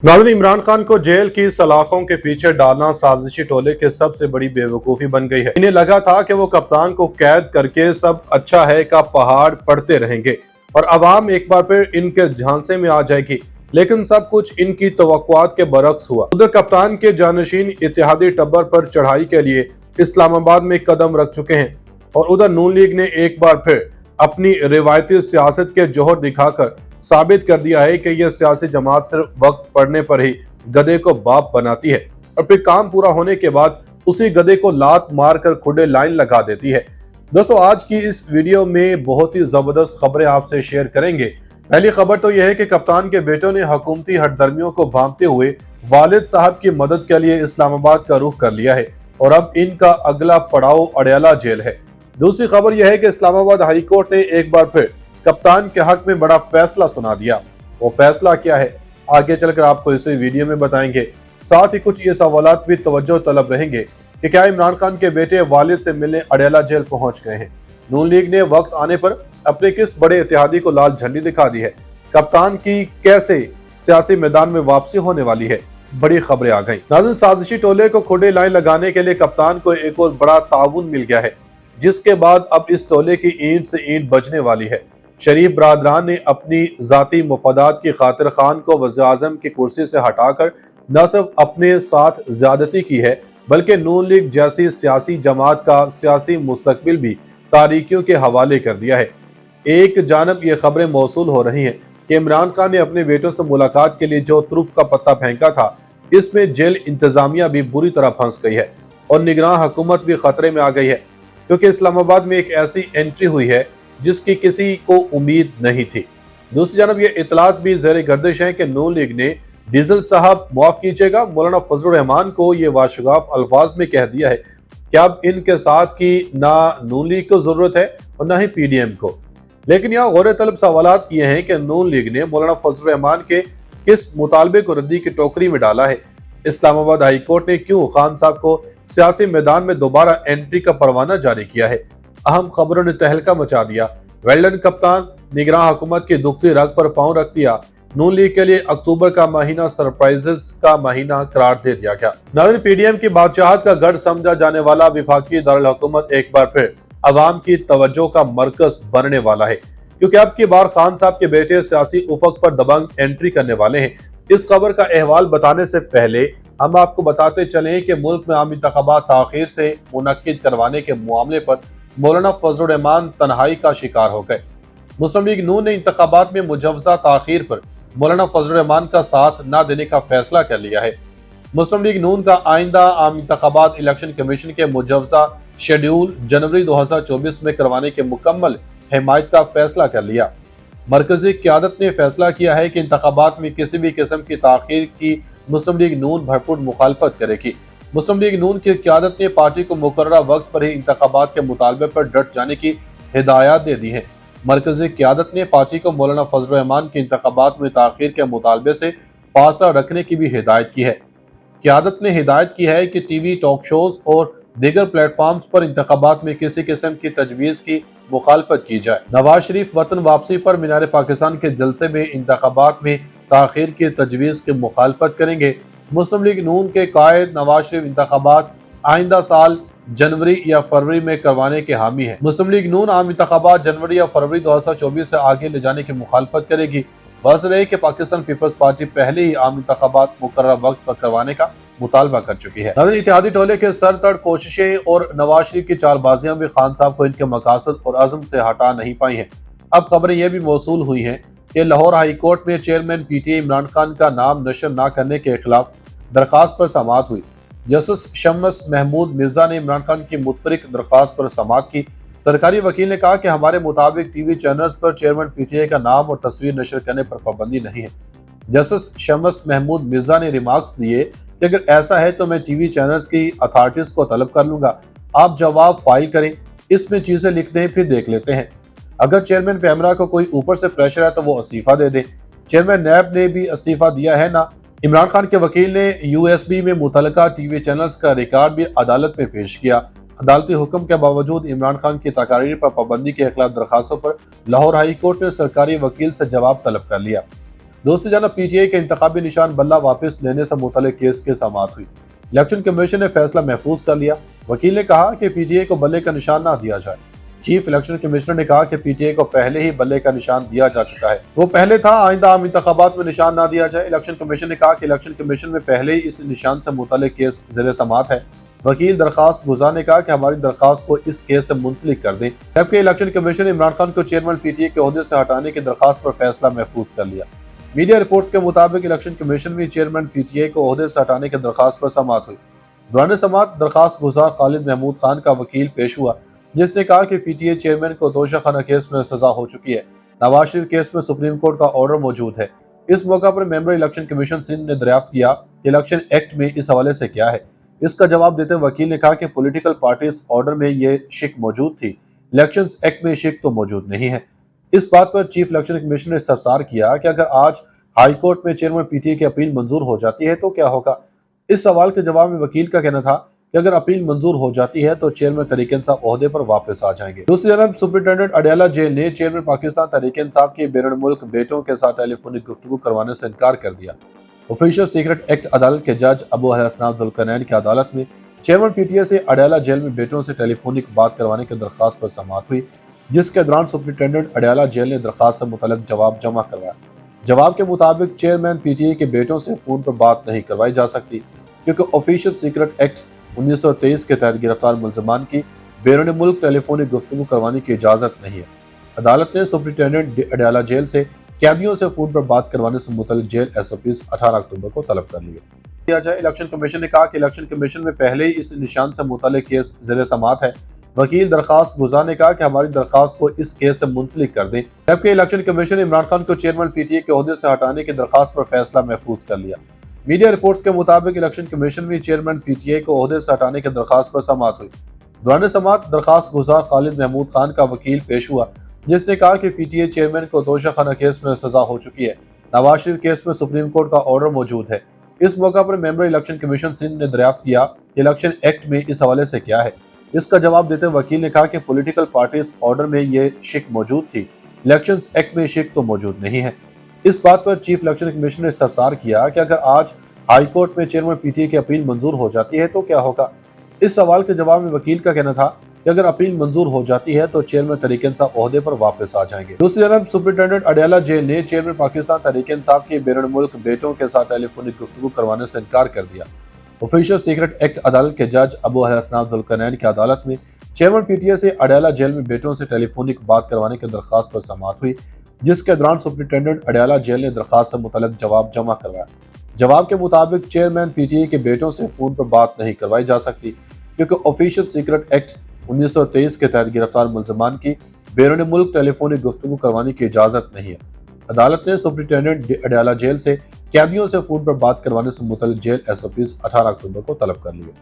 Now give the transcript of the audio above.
नाज़रीन, इमरान खान को जेल की सलाखों के पीछे डालना साजिशी टोले के सबसे बड़ी बेवकूफ़ी बन गई है। इन्हें लगा था कि वो कप्तान को कैद करके सब अच्छा है का पहाड़ पढ़ते रहेंगे और अवाम एक बार फिर इनके झांसे में आ जाएगी, लेकिन सब कुछ इनकी तवक्कुआत के बरक्स हुआ। उधर कप्तान के जानशीन इत्तेहादी टब्बर पर चढ़ाई के लिए इस्लामाबाद में कदम रख चुके हैं और उधर नून लीग ने एक बार फिर अपनी रिवायती सियासत के जोहर दिखाकर साबित कर दिया है कि यह सियासी जमात सिर्फ वक्त पड़ने पर ही गधे को बाप बनाती है और फिर काम पूरा होने के बाद उसी गधे को लात मार कर खुडे लाइन लगा देती है। दोस्तों, आज की इस वीडियो में बहुत ही जबरदस्त खबरें आपसे शेयर करेंगे। पहली खबर तो यह है कि कप्तान के बेटों ने हुकूमती हठधर्मियों को भांपते हुए वालिद साहब की मदद के लिए इस्लामाबाद का रुख कर लिया है और अब इनका अगला पड़ाव अडयाला जेल है। दूसरी खबर यह है कि इस्लामाबाद हाई कोर्ट ने एक बार फिर कप्तान के हक में बड़ा फैसला सुना दिया। वो फैसला क्या है, आगे चलकर आपको इस वीडियो में बताएंगे। साथ ही कुछ ये सवालात भी तवज्जो तलब रहेंगे कि क्या इमरान खान के बेटे वालिद से मिलने अडयाला जेल पहुंच गए हैं। नून लीग ने वक्त आने पर अपने किस बड़े इत्तेहादी को लाल झंडी दिखा दी है। कप्तान की कैसे सियासी मैदान में वापसी होने वाली है, बड़ी खबरें आ गई। नाज़रीन, साजिशी टोले को खुडे लाइन लगाने के लिए कप्तान को एक और बड़ा ताउन मिल गया है, जिसके बाद अब इस टोले की ईंट से ईंट बजने वाली है। शरीफ बरादरान ने अपनी जाती मुफादात की खातिर खान को वज़ीर-ए-आज़म की कुर्सी से हटाकर न सिर्फ अपने साथ ज्यादती की है, बल्कि नून लीग जैसी सियासी जमात का सियासी मुस्तकबिल भी तारीकियों के हवाले कर दिया है। एक जानब ये खबरें मौसूल हो रही हैं कि इमरान खान ने अपने बेटों से मुलाकात के लिए जो तुरुप का पत्ता फेंका था, इसमें जेल इंतजामिया भी बुरी तरह फंस गई है और निगरान हुकूमत भी खतरे में आ गई है, क्योंकि इस्लामाबाद में एक ऐसी एंट्री हुई है जिसकी किसी को उम्मीद नहीं थी। दूसरी जानब ये इतलात भी ज़ेर गर्दिश है कि नून लीग ने डीजल साहब माफ कीजिएगा मौलाना फजलुर रहमान को ये वाशगाफ अल्फाज में कह दिया है कि अब इनके साथ की ना नून लीग को जरूरत है और ना ही पीडीएम को। लेकिन यहाँ गौर तलब सवालात ये हैं कि नून लीग ने मौलाना फजलुर रहमान के किस मुतालबे को रद्दी की टोकरी में डाला है। इस्लामाबाद हाई कोर्ट ने क्यों खान साहब को सियासी मैदान में दोबारा एंट्री का परवाना जारी किया है। अहम खबरों ने तहलका मचा दिया। वेल्डन कप्तान, निगरान हुकूमत की दुखती रग पर पांव रख दिया। नून लीग के लिए अक्टूबर का महीना सरप्राइजेस का महीना करार दे दिया गया। नाज़रीन, पीडीएम की बादशाहत का गढ़ समझा जाने वाला विफाकी दारुल हुकूमत एक बार फिर अवाम की तवज्जो का मरकज बनने वाला है, क्योंकि अब की बार खान साहब के बेटे सियासी उफक पर दबंग एंट्री करने वाले हैं। इस खबर का अहवाल बताने से पहले हम आपको बताते चले कि मुल्क में आम इंतखाबात ताखीर से मुनक्किद करवाने के मामले पर मौलाना फजलुर रहमान तन्हाई का शिकार हो गए। मुस्लिम लीग नून ने इंतखाबात में मुजव्वज़ा ताखीर पर मौलाना फजलुर रहमान का साथ न देने का फैसला कर लिया है। मुस्लिम लीग नून का आइंदा आम इंतखाबात इलेक्शन कमीशन के मुजव्वज़ा शेड्यूल जनवरी 2024 में करवाने के मुकम्मल हिमायत का फैसला कर लिया। मरकजी क़यादत ने फैसला किया है कि इंतखाबात में किसी भी किस्म की ताखीर की मुस्लिम लीग नून भरपूर मुखालफत करेगी। मुस्लिम लीग नून की क़यादत ने पार्टी को मुकर्ररा वक्त पर ही इंतखाबात के मुतालबे पर डट जाने की हिदायत दे दी है। मरकजी क़यादत ने पार्टी को मौलाना फजलुर रहमान के इंतखाबात में ताखीर के मुतालबे से फासला रखने की भी हिदायत की है। क़यादत ने हिदायत की है कि टीवी, टॉक शोज और दीगर प्लेटफॉर्म्स पर इंतखाबात में किसी किस्म की तजवीज़ की मुखालफत की जाए। नवाज शरीफ वतन वापसी पर मीनार पाकिस्तान के जलसे में इंतखाबात में ताखीर की तजवीज़ की मुखालफत करेंगे। मुस्लिम लीग नून के कायद नवाज शरीफ इंतखाबात आइंदा साल जनवरी या फरवरी में करवाने के हामी है। मुस्लिम लीग नून आम इंतखाबात जनवरी या फरवरी 2024 से आगे ले जाने की मुखालफत करेगी। बस रहे कि पाकिस्तान पीपल्स पार्टी पहले ही आम इंतखाबात मुकर्ररा वक्त पर करवाने का मुतालबा कर चुकी है। इत्तेहादी टोले के सरतड़ कोशिशें और नवाज शरीफ की चालबाजियां भी खान साहब को इनके मकासद और अज़म से हटा नहीं पाई हैं। अब खबरें यह भी मौसूल हुई हैं कि लाहौर हाई कोर्ट में चेयरमैन पीटीआई इमरान खान का नाम नशर न करने के खिलाफ दरखास्त पर समाअत हुई। जस्टिस शम्स महमूद मिर्जा ने इमरान खान की मुतफरिक दरखास्त पर समाअत की। सरकारी वकील ने कहा कि हमारे मुताबिक टीवी चैनल्स पर चेयरमैन पीटीआई का नाम और तस्वीर नशर करने पर पाबंदी नहीं है। जस्टिस शम्स महमूद मिर्जा ने रिमार्क्स दिए कि अगर ऐसा है तो मैं टीवी चैनल्स की अथॉरिटीज को तलब कर लूंगा, आप जवाब फाइल करें, इसमें चीजें लिख दें, फिर देख लेते हैं। अगर चेयरमैन पैमरा को कोई ऊपर से प्रेशर है तो वो इस्तीफा दे दे। चेयरमैन नैब ने भी इस्तीफा दिया है ना। इमरान खान के वकील ने यूएसबी में मुतलका टीवी चैनल्स का रिकॉर्ड भी अदालत में पेश किया। अदालती हुक्म के बावजूद इमरान खान की तकारीर पर पाबंदी के खिलाफ दरखास्तों पर लाहौर हाई कोर्ट ने सरकारी वकील से जवाब तलब कर लिया। دوسری جانب پی ٹی آئی کے انتخابی نشان بلہ واپس لینے سے متعلق کیس کی سماعت ہوئی۔ الیکشن کمیشن نے فیصلہ محفوظ کر لیا۔ وکیل نے کہا کہ پی ٹی آئی کو بلے کا نشان نہ دیا جائے۔ چیف الیکشن کمشنر نے کہا کہ پی ٹی آئی کو پہلے ہی بلے کا نشان دیا جا چکا ہے، وہ پہلے تھا، آئندہ عام انتخابات میں نشان نہ دیا جائے۔ الیکشن کمیشن نے کہا کہ الیکشن کمیشن میں پہلے ہی اس نشان سے متعلق کیس زیر سماعت ہے۔ وکیل درخواست گزار نے کہا کہ ہماری درخواست کو اس کیس سے منسلک کر دیں، جبکہ الیکشن کمیشن نے عمران خان کو چیئرمین پی ٹی آئی کے عہدے سے ہٹانے کی درخواست پر فیصلہ محفوظ کر لیا۔ میڈیا رپورٹس کے مطابق الیکشن کمیشن میں چیئرمین پی ٹی آئی کو عہدے سے ہٹانے کی درخواست پر سماعت ہوئی۔ دوران سماعت درخواست گزار خالد محمود خان کا وکیل پیش ہوا، جس نے کہا کہ پی ٹی آئی چیئرمین کو دوشہ خانہ کیس میں سزا ہو چکی ہے۔ نواز شریف کیس میں سپریم کورٹ کا آرڈر موجود ہے۔ اس موقع پر ممبر الیکشن کمیشن سندھ نے دریافت کیا کہ الیکشن ایکٹ میں اس حوالے سے کیا ہے۔ اس کا جواب دیتے وکیل نے کہا کہ پولیٹیکل پارٹیز آرڈر میں یہ شک موجود تھی، الیکشنز ایکٹ میں شک تو موجود نہیں ہے۔ اس بات پر چیف الیکشن کمیشن نے استفسار کیا کہ اگر آج ہائی کورٹ میں چیئرمین پی ٹی آئی کی اپیل منظور ہو جاتی ہے تو کیا ہوگا؟ اس سوال کے جواب میں وکیل کا کہنا تھا کہ اگر اپیل منظور ہو جاتی ہے تو چیئرمین تحریک انصاف عہدے پر واپس آ جائیں گے۔ دوسری جانب سپرنٹینڈنٹ اڈیالہ جیل نے چیئرمین پاکستان تحریک انصاف کے بیرون ملک بیٹوں کے ساتھ ٹیلی فونک گفتگو کروانے سے انکار کر دیا۔ آفیشل سیکرٹ ایکٹ عدالت کے جج ابو حسنات ذوالقرنین کی عدالت میں چیئرمین پی ٹی آئی سے اڈیالہ جیل میں بیٹوں سے ٹیلی فونک بات کروانے کی درخواست پر سماعت ہوئی، جس کے دوران سپرنٹینڈنٹ اڈیالہ جیل نے درخواست سے متعلق جواب جمع کروایا۔ جواب کے مطابق چیئرمین پی ٹی آئی کے بیٹوں سے فون پر بات نہیں کروائی جا سکتی، کیونکہ آفیشل سیکرٹ ایکٹ 1923 کے تحت گرفتار ملزمان کی بیرون ملک ٹیلی فونک گفتگو کروانے کی اجازت نہیں ہے۔ عدالت نے سپرنٹینڈنٹ اڈیالہ جیل سے قیدیوں سے فون پر بات کروانے سے متعلق جیل ایس او پیز 18 اکتوبر کو طلب کر لیا جائے۔ الیکشن کمیشن نے کہا کہ الیکشن کمیشن میں پہلے ہی اس نشان سے متعلق کیس زیر سماعت ہے۔ وکیل درخواست گزار نے کہا کہ ہماری درخواست کو اس کیس سے منسلک کر دیں، جبکہ الیکشن کمیشن نے عمران خان کو چیئرمین پی ٹی آئی کے عہدے سے ہٹانے کی درخواست پر فیصلہ محفوظ کر لیا۔ میڈیا رپورٹس کے مطابق الیکشن کمیشن میں چیئرمین پی ٹی آئی کو عہدے سے ہٹانے کی درخواست پر سماعت ہوئی۔ دوران سماعت درخواست گزار خالد محمود خان کا وکیل پیش ہوا، جس نے کہا کہ پی ٹی آئی چیئرمین کو دوشہ خانہ کیس میں سزا ہو چکی ہے۔ نواز شریف کیس میں سپریم کورٹ کا آرڈر موجود ہے۔ اس موقع پر ممبر الیکشن کمیشن سندھ نے دریافت کیا کہ الیکشن ایکٹ میں اس حوالے سے کیا ہے۔ اس کا جواب دیتے وکیل نے کہا کہ پولیٹیکل پارٹیز آرڈر میں یہ شک موجود تھی، الیکشنز ایکٹ میں شک تو موجود نہیں ہے۔ اس بات پر چیف الیکشن کمیشن نے استفسار کیا کہ اگر آج ہائی کورٹ میں چیئرمین پی ٹی آئی کی اپیل منظور ہو جاتی ہے تو کیا ہوگا؟ اس سوال کے جواب میں وکیل کا کہنا تھا کہ اگر اپیل منظور ہو جاتی ہے تو چیئرمین تحریک انصاف عہدے پر واپس آ جائیں گے۔ دوسری جانب سپرنٹینڈنٹ اڈیالہ جیل نے چیئرمین پاکستان تحریک انصاف کے بیرون ملک بیٹوں کے ساتھ ٹیلی فونک گفتگو کروانے سے انکار کر دیا۔ آفیشل سیکرٹ ایکٹ عدالت کے جج ابو حسنات ذوالقرنین کی عدالت میں چیئرمین پی ٹی آئی سے اڈیالہ جیل میں بیٹوں سے ٹیلی فونک بات کروانے کی درخواست پر سماعت ہوئی، جس کے دوران سپرنٹینڈنٹ اڈیالہ جیل نے درخواست سے متعلق جواب جمع کروایا۔ جواب کے مطابق چیئرمین پی ٹی آئی کے بیٹوں سے فون پر بات نہیں کروائی جا سکتی، کیونکہ آفیشل سیکرٹ ایکٹ 1923 کے تحت گرفتار ملزمان کی بیرون ملک ٹیلی فونک گفتگو کروانے کی اجازت نہیں ہے۔ عدالت نے سپرنٹینڈنٹ اڈیالہ جیل سے قیدیوں سے فون پر بات کروانے سے متعلق جیل ایس او پیز 18 اکتوبر کو طلب کر لیا۔